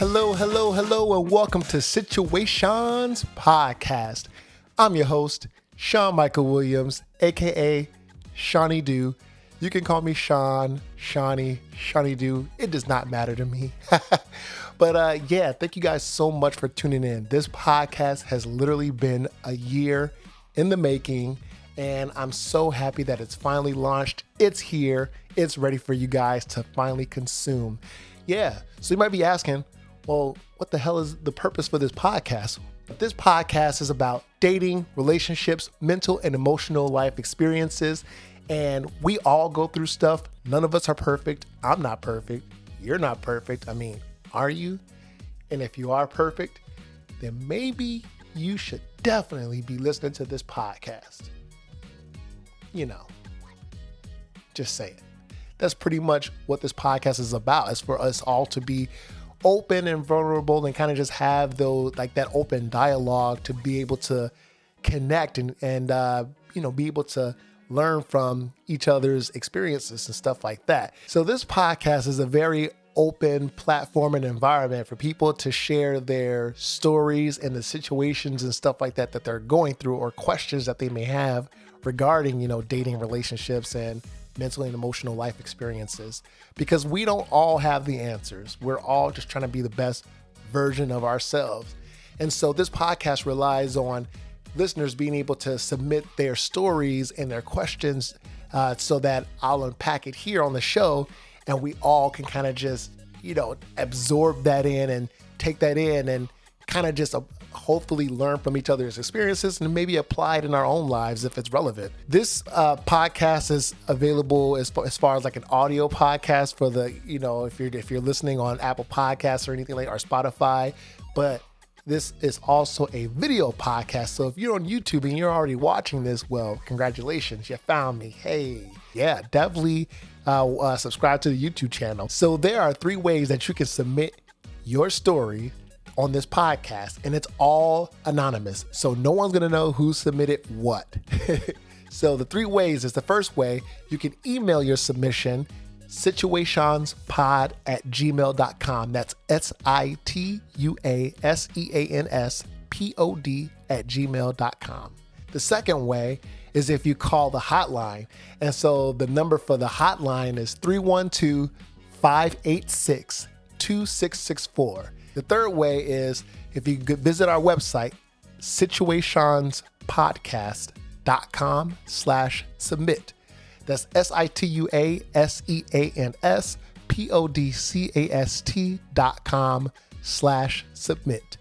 Hello, and welcome to Situaseans Podcast. I'm your host, Sean Michael Williams, aka Shawnee Doo. You can call me Sean, Shawnee, Shawnee Doo. It does not matter to me. But thank you guys so much for tuning in. This podcast has literally been a year in the making, and I'm so happy that it's finally launched. It's here. It's ready for you guys to finally consume. Yeah, so you might be asking, well, what the hell is the purpose for this podcast? This podcast is about dating, relationships, mental and emotional life experiences, and we all go through stuff. None of us are perfect. I'm not perfect. You're not perfect. I mean, are you? And if you are perfect, then maybe you should definitely be listening to this podcast. You know, just say it. That's pretty much what this podcast is about. It's for us all to be open and vulnerable and kind of just have those, like that open dialogue to be able to connect and be able to learn from each other's experiences and stuff like that. So this podcast is a very open platform and environment for people to share their stories and the situations and stuff like that they're going through, or questions that they may have regarding, dating, relationships, and mental and emotional life experiences, because we don't all have the answers. We're all just trying to be the best version of ourselves. And so this podcast relies on listeners being able to submit their stories and their questions so that I'll unpack it here on the show, and we all can kind of just, absorb that in and take that in and kind of just hopefully learn from each other's experiences and maybe apply it in our own lives if it's relevant. This podcast is available as far as like an audio podcast for the, if you're listening on Apple Podcasts or anything like, or Spotify, but this is also a video podcast. So if you're on YouTube and you're already watching this, well, congratulations, you found me. Hey, yeah, definitely subscribe to the YouTube channel. So there are 3 ways that you can submit your story on this podcast, and it's all anonymous. So no one's going to know who submitted what. So the 3 ways is, the first way, you can email your submission, situationspod@gmail.com. That's situaseanspod@gmail.com. The second way is if you call the hotline. And so the number for the hotline is 312-586-2664. The third way is if you visit our website, situationspodcast.com/submit. That's situaseanspodcast.com/submit.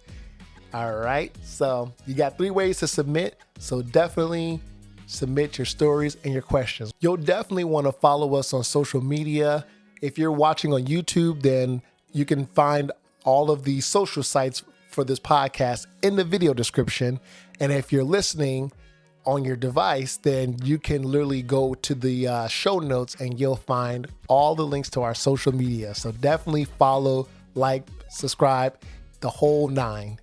All right. So you got 3 ways to submit. So definitely submit your stories and your questions. You'll definitely want to follow us on social media. If you're watching on YouTube, then you can find all of the social sites for this podcast in the video description. And if you're listening on your device, then you can literally go to the show notes and you'll find all the links to our social media. So definitely follow, like, subscribe, the whole 9.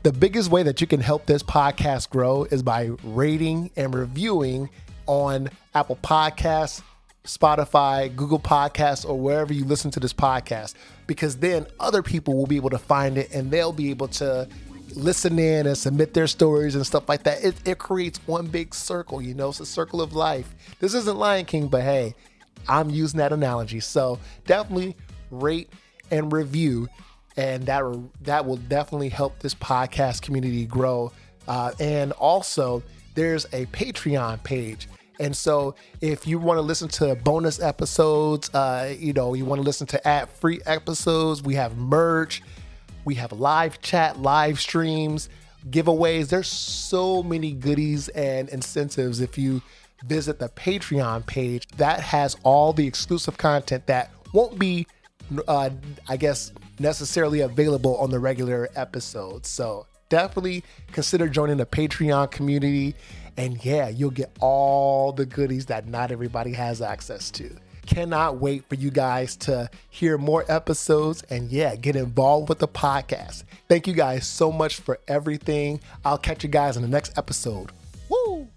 The biggest way that you can help this podcast grow is by rating and reviewing on Apple Podcasts, Spotify, Google Podcasts, or wherever you listen to this podcast, because then other people will be able to find it and they'll be able to listen in and submit their stories and stuff like that. It creates one big circle, it's a circle of life. This isn't Lion King, but hey, I'm using that analogy. So definitely rate and review, and that will definitely help this podcast community grow. And also, there's a Patreon page. And so if you want to listen to bonus episodes, you want to listen to ad-free episodes, we have merch, we have live chat, live streams, giveaways. There's so many goodies and incentives if you visit the Patreon page. That has all the exclusive content that won't be, necessarily available on the regular episodes. So definitely consider joining the Patreon community. And yeah, you'll get all the goodies that not everybody has access to. Cannot wait for you guys to hear more episodes and get involved with the podcast. Thank you guys so much for everything. I'll catch you guys in the next episode. Woo!